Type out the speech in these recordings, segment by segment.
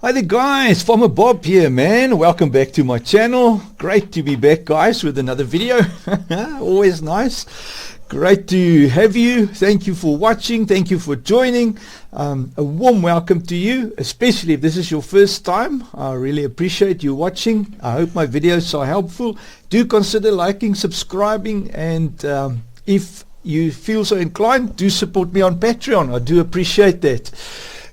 Hi there guys, Farmer Bob here, man. Welcome back to my channel. Great to be back, guys, with another video. Always nice. Great to have you. Thank you for watching. Thank you for joining. A warm welcome to you, especially if this is your first time. I really appreciate you watching. I hope my videos are helpful. Do consider liking, subscribing, and if you feel so inclined, do support me on Patreon. I do appreciate that.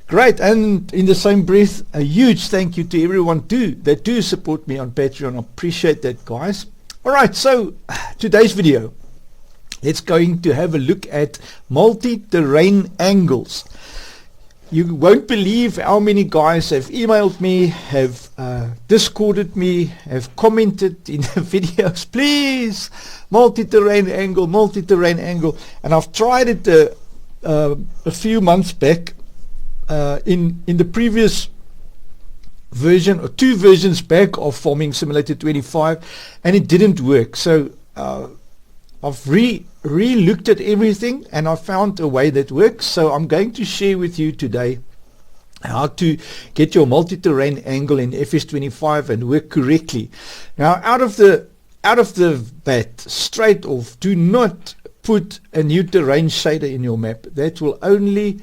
Great, and in the same breath, a huge thank you to everyone that do support me on Patreon. I appreciate that, guys. Alright, so today's video, let's going to have a look at multi-terrain angles. You won't believe how many guys have emailed me, have discorded me, have commented in the videos, please, multi-terrain angle, and I've tried it a few months back. In the previous version, or two versions back of Farming Simulator 25, and it didn't work. So I've re-looked at everything, and I found a way that works. So I'm going to share with you today how to get your multi-terrain angle in FS25 and work correctly. Now, out of the bat, straight off, do not put a new terrain shader in your map. That will only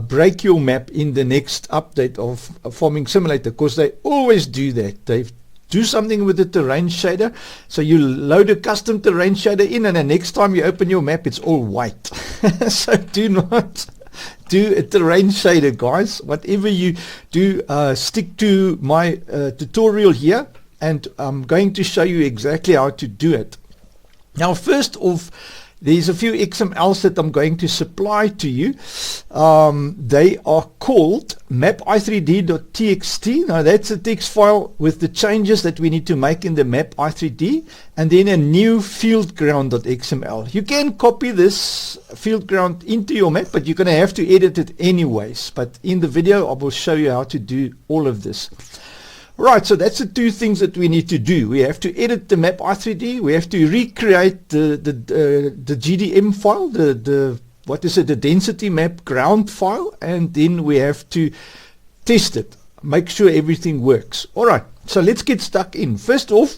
break your map in the next update of Farming Simulator, because they always do that. They do something with the terrain shader, so you load a custom terrain shader in, and the next time you open your map it's all white. So do not do a terrain shader, guys. Whatever you do, stick to my tutorial here, and I'm going to show you exactly how to do it. Now, first off, there's a few XMLs that I'm going to supply to you. They are called map-i3d.txt. Now that's a text file with the changes that we need to make in the map-i3d, and then a new fieldground.xml. You can copy this fieldground into your map, but you're going to have to edit it anyways. But in the video I will show you how to do all of this. Right, so that's the two things that we need to do. We have to edit the map i3d. We have to recreate the GDM file, the density map ground file, and then we have to test it, make sure everything works. All right, so let's get stuck in. First off,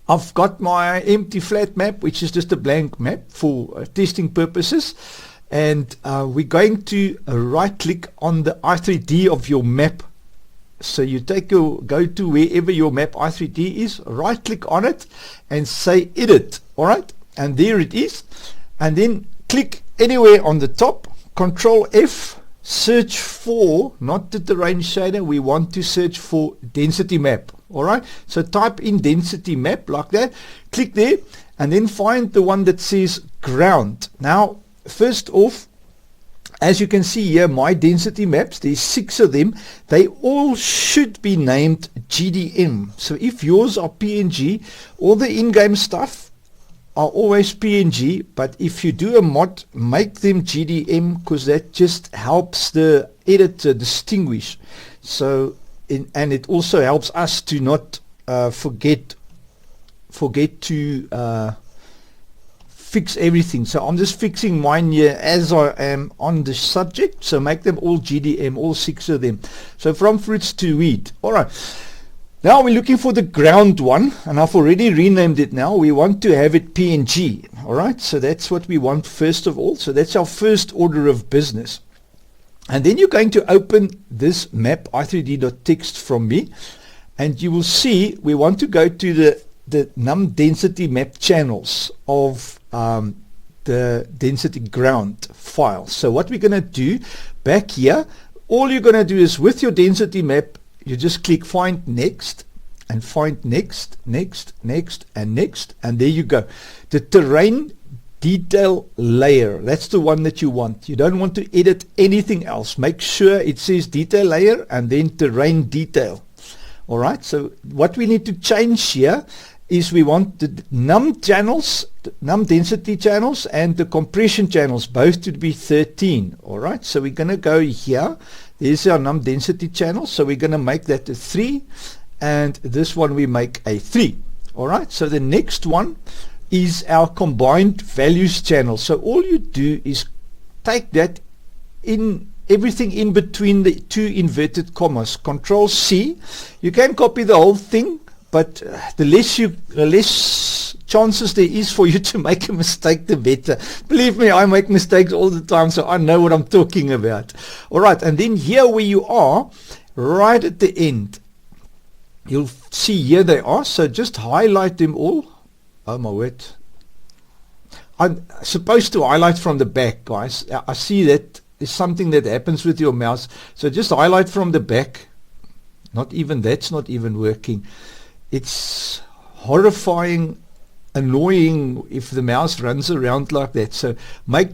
I've got my empty flat map, which is just a blank map for testing purposes, and we're going to right click on the i3d of your map. So you go to wherever your map i3d is, right click on it and say edit. Alright, and there it is, and then click anywhere on the top, Control F, search for, not the terrain shader, we want to search for density map. Alright, so type in density map like that, click there, and then find the one that says ground. Now first off, as you can see here, my density maps, there's 6 of them. They all should be named GDM. So if yours are PNG, all the in-game stuff are always PNG. But if you do a mod, make them GDM, because that just helps the editor distinguish. So, and it also helps us to not forget to fix everything. So I'm just fixing mine here as I am on the subject, so make them all GDM, all 6 of them. So from fruits to wheat. Alright, now we're looking for the ground one, and I've already renamed it now. We want to have it PNG. Alright, so that's what we want first of all. So that's our first order of business. And then you're going to open this map i3d.txt from me, and you will see we want to go to the num density map channels of the density ground file. So what we're going to do back here, all you're going to do is with your density map, you just click find next, and find next, next, next, and next, and there you go. The terrain detail layer, that's the one that you want. You don't want to edit anything else. Make sure it says detail layer and then terrain detail. Alright, so what we need to change here is we want the num channels, num density channels, and the compression channels both to be 13. Alright, so we're going to go here. There's our num density channel, so we're going to make that a 3, and this one we make a 3. Alright, so the next one is our combined values channel. So all you do is take that in everything in between the two inverted commas. Control C. You can copy the whole thing, but the less chances there is for you to make a mistake, the better. Believe me, I make mistakes all the time, so I know what I'm talking about. All right, and then here where you are, right at the end, you'll see here they are. So just highlight them all. Oh my word. I'm supposed to highlight from the back, guys. I see that is something that happens with your mouse. So just highlight from the back. That's not even working. It's horrifying, annoying if the mouse runs around like that. So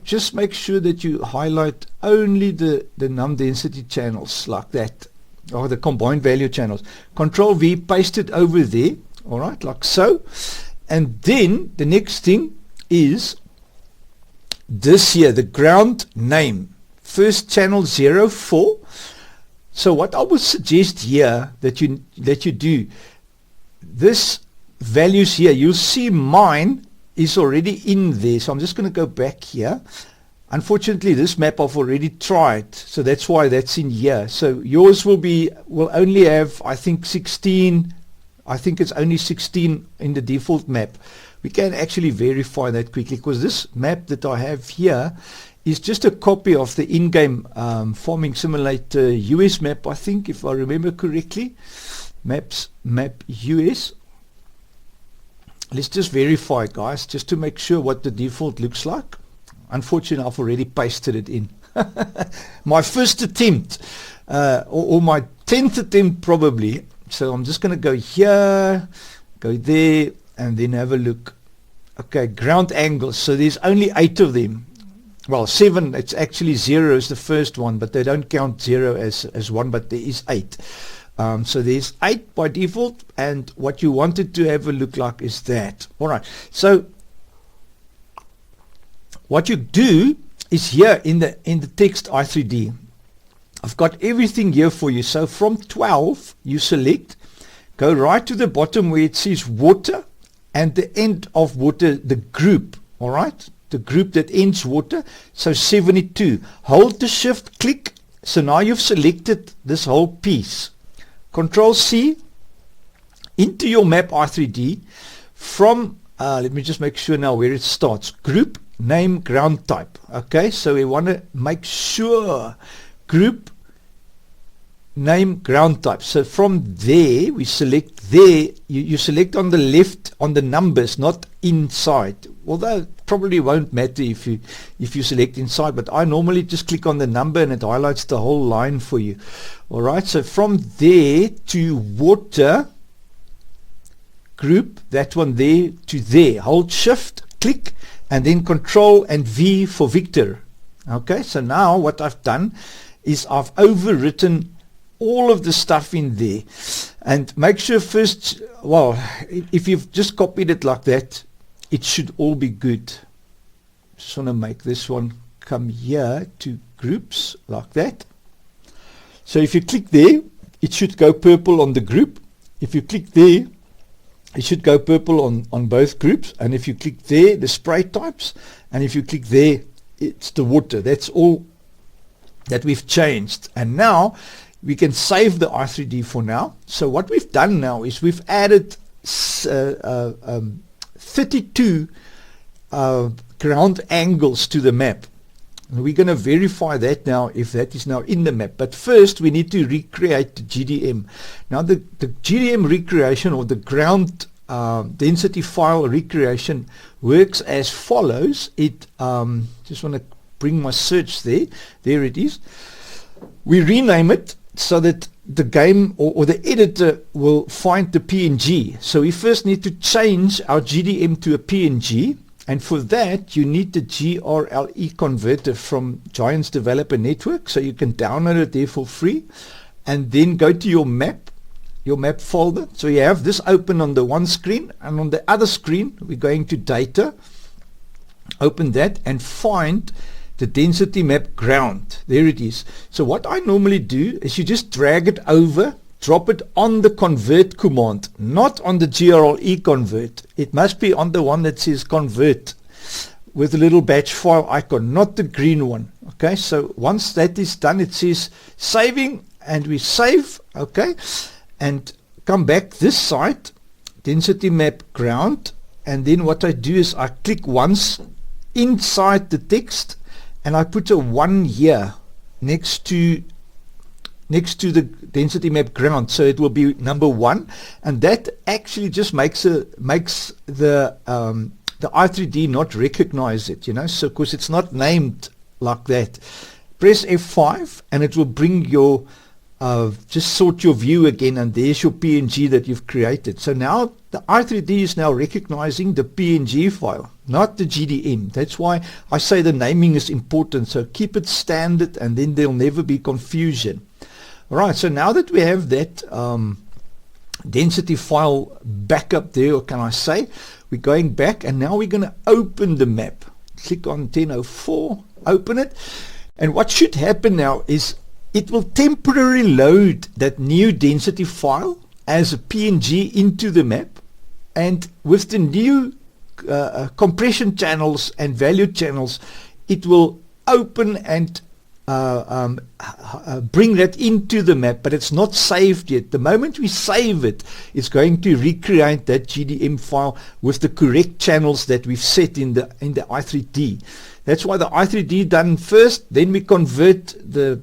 just make sure that you highlight only the num density channels like that, or the combined value channels. Control V, paste it over there, all right, like so. And then the next thing is this here, the ground name, first channel 04. So what I would suggest here that you do, this values here, you'll see mine is already in there. So I'm just going to go back here. Unfortunately, this map I've already tried, so that's why that's in here. So yours will only have, I think, 16. I think it's only 16 in the default map. We can actually verify that quickly, because this map that I have here is just a copy of the in-game Farming Simulator US map, I think, if I remember correctly. Map US. Let's just verify, guys, just to make sure what the default looks like. Unfortunately, I've already pasted it in. My first attempt, or my 10th attempt probably. So I'm just going to go here, go there, and then have a look. Okay, ground angles. So there's only 8 of them. Well, 7. It's actually 0 is the first one, but they don't count 0 as one, but there is 8. So there's 8 by default, and what you wanted to have a look like is that. All right. So what you do is here in the text i3D, I've got everything here for you. So from 12, you select, go right to the bottom where it says water, and the end of water, the group. All right, the group that ends water. So 72. Hold the shift, click. So now you've selected this whole piece. Control C into your map i3D from, let me just make sure now where it starts. Group, name, ground type. Okay, so we want to make sure group, name, ground type. So from there, we select there. You select on the left on the numbers, not inside. Although it probably won't matter if you select inside, but I normally just click on the number and it highlights the whole line for you. All right, so from there to water group, that one there to there. Hold shift, click, and then control and V for Victor. Okay, so now what I've done is I've overwritten all of the stuff in there. And make sure first, well, if you've just copied it like that, it should all be good. Just want to make this one come here to groups like that. So if you click there, it should go purple on the group. If you click there, it should go purple on both groups. And if you click there, the spray types. And if you click there, it's the water. That's all that we've changed. And now we can save the i3D for now. So what we've done now is we've added 32 ground angles to the map. And we're going to verify that now if that is now in the map. But first we need to recreate the GDM. Now the GDM recreation, or the ground density file recreation, works as follows. It just want to bring my search there. There it is. We rename it so that the game or the editor will find the PNG. So we first need to change our GDM to a PNG, and for that you need the GRLE converter from Giants Developer Network. So you can download it there for free, and then go to your map folder. So you have this open on the one screen, and on the other screen we're going to data, open that, and find the density map ground. There it is. So what I normally do is you just drag it over, drop it on the convert command, not on the GRLE convert. It must be on the one that says convert with a little batch file icon, not the green one. Okay, so once that is done, it says saving, and we save. Okay, and come back this side, density map ground, and then what I do is I click once inside the text and I put a 1 here next to the density map ground, so it will be number 1, and that actually just makes the i3D not recognize it, so because it's not named like that. Press F5 and it will bring your just sort your view again, and there's your PNG that you've created. So now the i3D is now recognizing the PNG file, not the GDM. That's why I say the naming is important, so keep it standard and then there'll never be confusion. Alright, so now that we have that density file back up there, or can I say, we're going back and now we're going to open the map. Click on 1004, open it, and what should happen now is it will temporarily load that new density file as a PNG into the map, and with the new compression channels and value channels, it will open and bring that into the map, but it's not saved yet. The moment we save it, it's going to recreate that GDM file with the correct channels that we've set in the i3D. That's why the i3D done first, then we convert the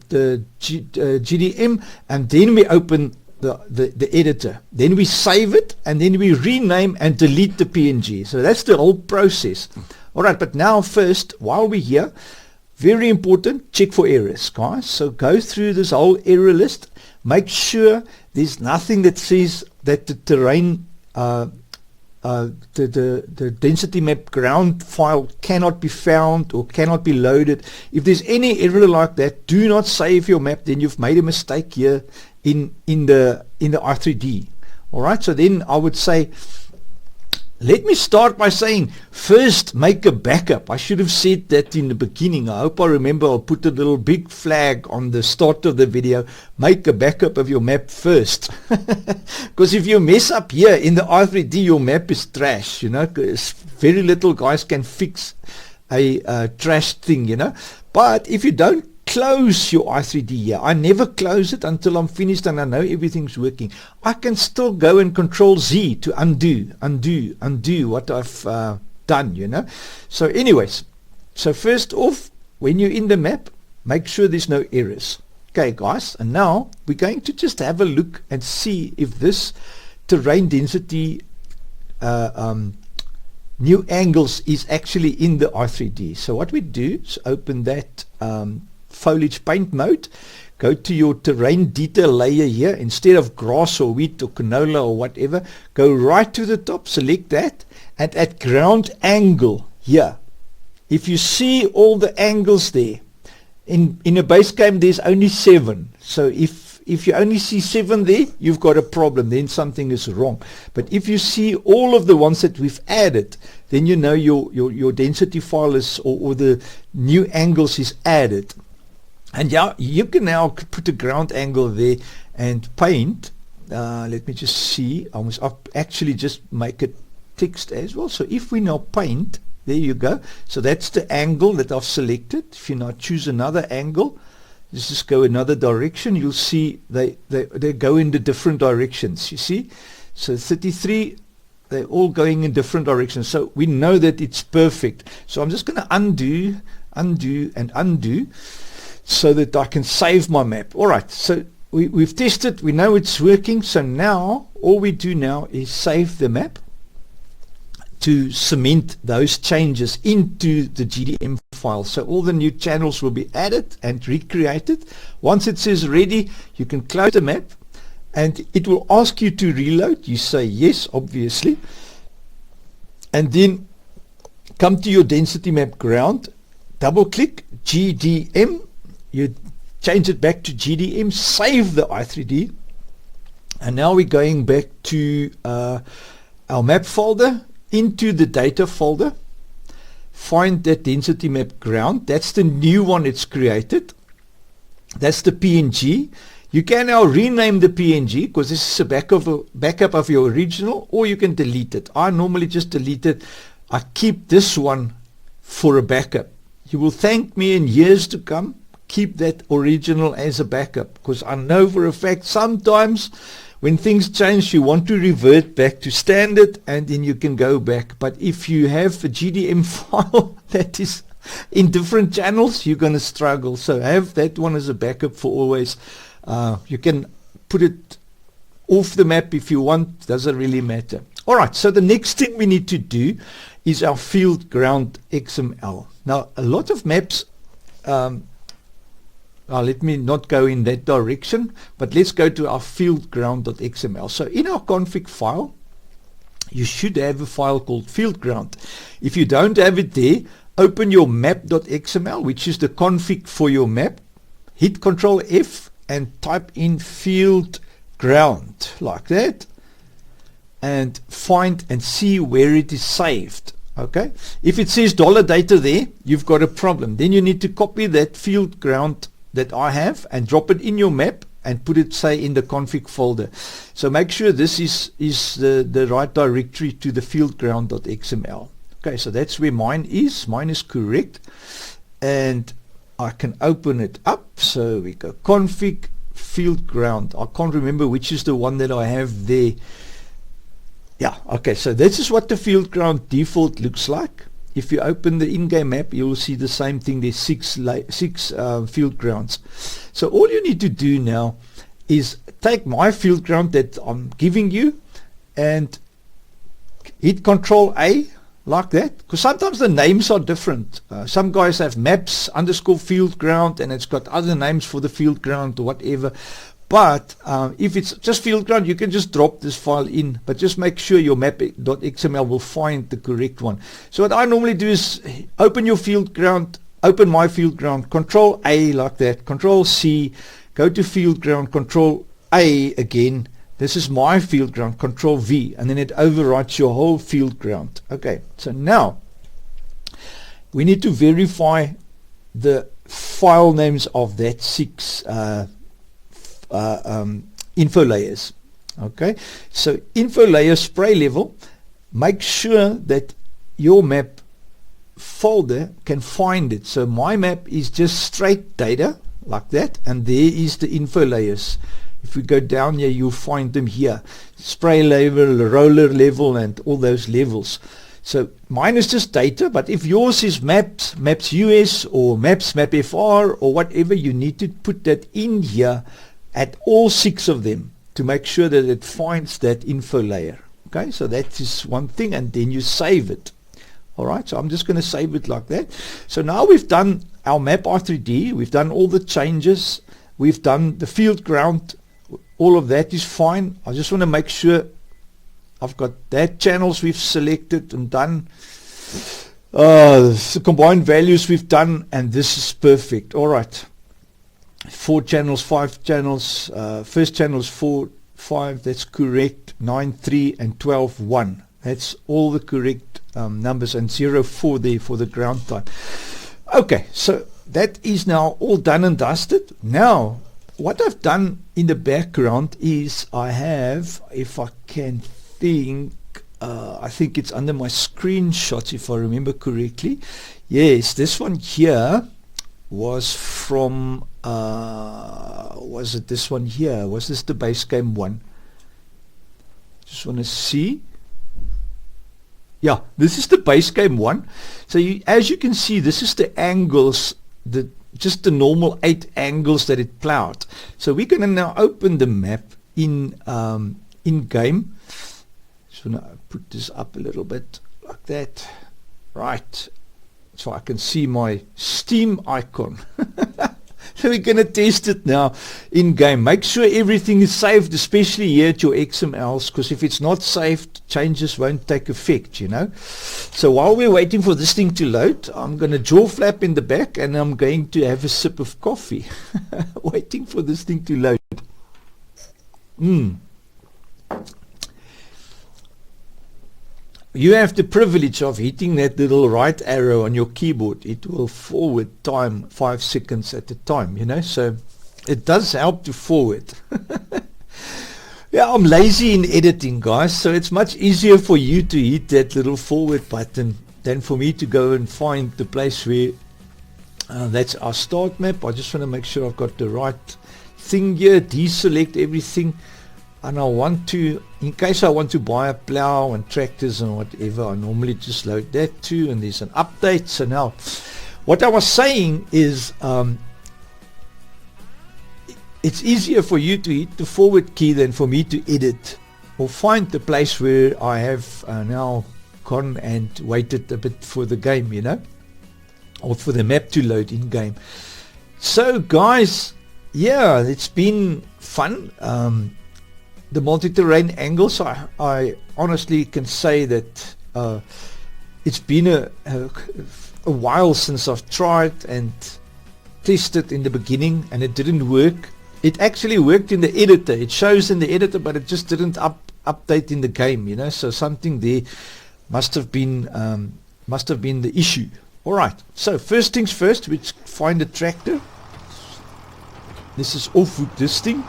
GDM, and then we open the editor. Then we save it, and then we rename and delete the PNG. So that's the whole process. Alright, but now first, while we're here, very important, check for errors, guys. So go through this whole error list. Make sure there's nothing that says that the terrain, the density map ground file cannot be found or cannot be loaded. If there's any error like that, do not save your map. Then you've made a mistake here in the i3D. All right. So then I would say, let me start by saying, first make a backup. I should have said that in the beginning. I hope I remember. I'll put a little big flag on the start of the video. Make a backup of your map first. Because if you mess up here in the i3D, your map is trash. Very little guys can fix a trash thing, But if you don't close your i3D here, I never close it until I'm finished and I know everything's working. I can still go and Control Z to undo what I've done, So anyways, so first off, when you're in the map, make sure there's no errors. Okay, guys, and now we're going to just have a look and see if this terrain density new angles is actually in the i3D. So what we do is open that foliage paint mode, go to your terrain detail layer here. Instead of grass or wheat or canola or whatever, go right to the top, select that, and at ground angle here, if you see all the angles there, in a base game there's only 7. So if you only see 7 there, you've got a problem, then something is wrong. But if you see all of the ones that we've added, then you know your density file is, or the new angles is added. And yeah, you can now put a ground angle there and paint. Let me just see. I'll actually just make it text as well. So if we now paint, there you go. So that's the angle that I've selected. If you now choose another angle, let's just go another direction. You'll see they go in the different directions. You see, so 33. They're all going in different directions. So we know that it's perfect. So I'm just going to undo, and undo, so that I can save my map. All right, so we've tested, we know it's working. So now all we do now is save the map to cement those changes into the GDM file. So all the new channels will be added and recreated. Once it says ready, you can close the map and it will ask you to reload. You say yes, obviously, and then come to your density map ground, double click GDM, you change it back to GDM, save the i3D, and now we're going back to our map folder, into the data folder, find that density map ground. That's the new one it's created. That's the PNG. You can now rename the PNG because this is a backup of your original, or you can delete it. I normally just delete it. I keep this one for a backup. You will thank me in years to come. Keep that original as a backup, because I know for a fact sometimes when things change you want to revert back to standard and then you can go back. But if you have a GDM file that is in different channels, you're going to struggle. So have that one as a backup for always. You can put it off the map if you want, doesn't really matter. Alright, so the next thing we need to do is our field ground XML. Now a lot of maps, let me not go in that direction, but let's go to our field ground.xml. So in our config file, you should have a file called field ground. If you don't have it there, open your map.xml, which is the config for your map, hit Control F and type in field ground like that, and find and see where it is saved. Okay, if it says $data there, you've got a problem. Then you need to copy that field ground that I have and drop it in your map and put it, say, in the config folder. So make sure this is the right directory to the fieldground.xml. Okay, so that's where mine is. Mine is correct. And I can open it up. So we go config field ground. I can't remember which is the one that I have there. Yeah, okay, so this is what the field ground default looks like. If you open the in-game map, you'll see the same thing. There's six field grounds. So all you need to do now is take my field ground that I'm giving you and hit Control A like that, because sometimes the names are different. Some guys have maps _ field ground and it's got other names for the field ground or whatever. But if it's just field ground, you can just drop this file in, but just make sure your map.xml will find the correct one. So what I normally do is open your field ground, open my field ground, Control A like that, Control C, go to field ground, Control A again. This is my field ground, Control V, and then it overwrites your whole field ground. Okay, so now we need to verify the file names of that six info layers. Okay, so info layer spray level, make sure that your map folder can find it. So my map is just straight data like that, and there is the info layers. If we go down here, you'll find them here, spray level, roller level, and all those levels. So mine is just data, but if yours is maps, maps US or maps, map FR or whatever, you need to put that in here at all six of them to make sure that it finds that info layer. Okay, so that is one thing, and then you save it. Alright, so I'm just going to save it like that. So now we've done our map R3D, we've done all the changes, we've done the field ground, all of that is fine. I just want to make sure I've got that channels we've selected and done. The combined values we've done, and this is perfect. Alright. 4 channels, 5 channels, first channel is 4, 5, that's correct, 9, 3, and 12, 1. That's all the correct numbers, and 0, 4 there for the ground type. Okay, so that is now all done and dusted. Now, what I've done in the background is I have, if I can think, I think it's under my screenshots if I remember correctly. Yes, this one here was from was it this one here? Was this the base game one? Just want to see. Yeah, this is the base game one. So as you can see, this is the angles, just the normal 8 angles that it plowed. So we're going to now open the map in game. Just want to put this up a little bit like that. Right. So I can see my Steam icon. So we're going to test it now in game. Make sure everything is saved, especially here at your XMLs, because if it's not saved, changes won't take effect, you know. So while we're waiting for this thing to load, I'm going to jaw flap in the back and I'm going to have a sip of coffee. Waiting for this thing to load. You have the privilege of hitting that little right arrow on your keyboard. It will forward time 5 seconds at a time, you know, so it does help to forward. Yeah, I'm lazy in editing, guys, so it's much easier for you to hit that little forward button than for me to go and find the place where That's our start map. I just want to make sure I've got the right thing here. Deselect everything, and I want to, in case I want to buy a plow and tractors and whatever, I normally just load that too, and there's an update. So now what I was saying is it's easier for you to hit the forward key than for me to edit or find the place where I have now gone and waited a bit for the game, you know, or for the map to load in game. So guys, yeah, it's been fun. The multi-terrain angles, I honestly can say that it's been a while since I've tried and tested in the beginning, and it didn't work. It actually worked in the editor. It shows in the editor, but it just didn't update in the game, you know. So something there must have been the issue. All right. So first things first, we find a tractor. This is off with this thing.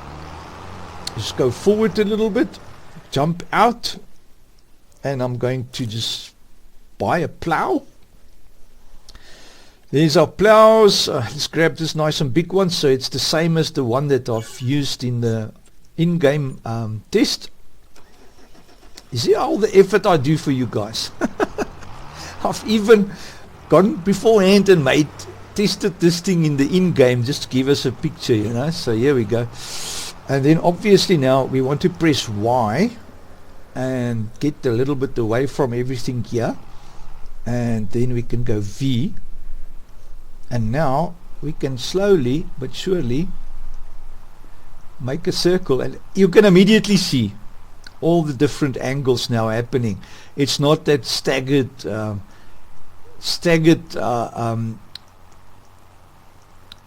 Just go forward a little bit, jump out, and I'm going to just buy a plow. There's our plows. Let's grab this nice and big one, so it's the same as the one that I've used in the in-game test. You see all the effort I do for you guys. I've even gone beforehand and tested this thing in the in-game just to give us a picture, you know. So here we go. And then obviously now we want to press Y and get a little bit away from everything here, and then we can go V. And now we can slowly but surely make a circle, and you can immediately see all the different angles now happening. It's not that staggered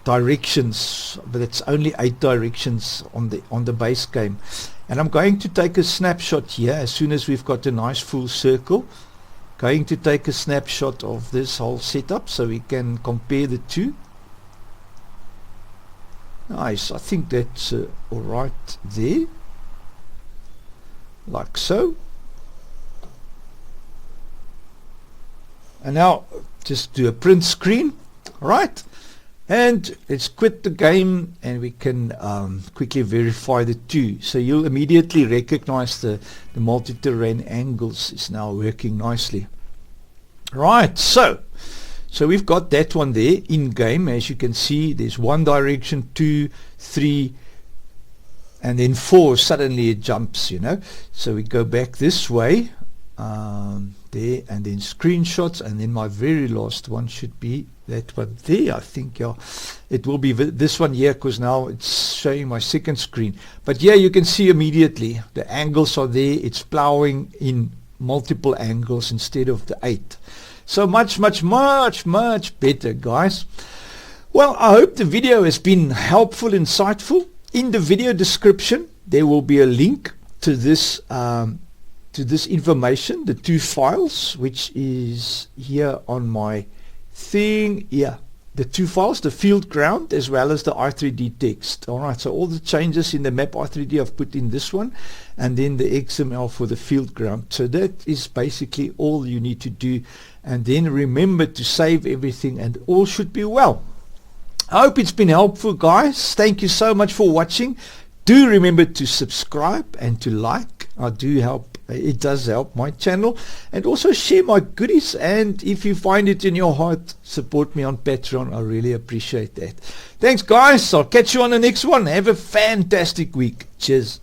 directions, but it's only 8 directions on the base game. And I'm going to take a snapshot here as soon as we've got a nice full circle. Going to take a snapshot of this whole setup so we can compare the two. Nice, I think that's all right there, like so. And now just do a print screen, right? And let's quit the game, and we can quickly verify the two. So you'll immediately recognize the multi-terrain angles is now working nicely. Right, so we've got that one there in game. As you can see, there's 1 direction, 2, 3, and then 4. Suddenly it jumps, you know. So we go back this way, there, and then screenshots, and then my very last one should be that one there, I think. Yeah, it will be this one here, because now it's showing my second screen. But yeah, you can see immediately the angles are there. It's plowing in multiple angles instead of the 8. So much better, guys. Well, I hope the video has been helpful, insightful. In the video description there will be a link to this information, the 2 files, which is here on my thing. Yeah, the 2 files, the field ground as well as the i3D text. Alright, so all the changes in the map i3D I've put in this one, and then the XML for the field ground. So that is basically all you need to do, and then remember to save everything and all should be well. I hope it's been helpful, guys. Thank you so much for watching. Do remember to subscribe and to like. It does help my channel, and also share my goodies, and if you find it in your heart, support me on Patreon. I really appreciate that. Thanks, guys. I'll catch you on the next one. Have a fantastic week. Cheers.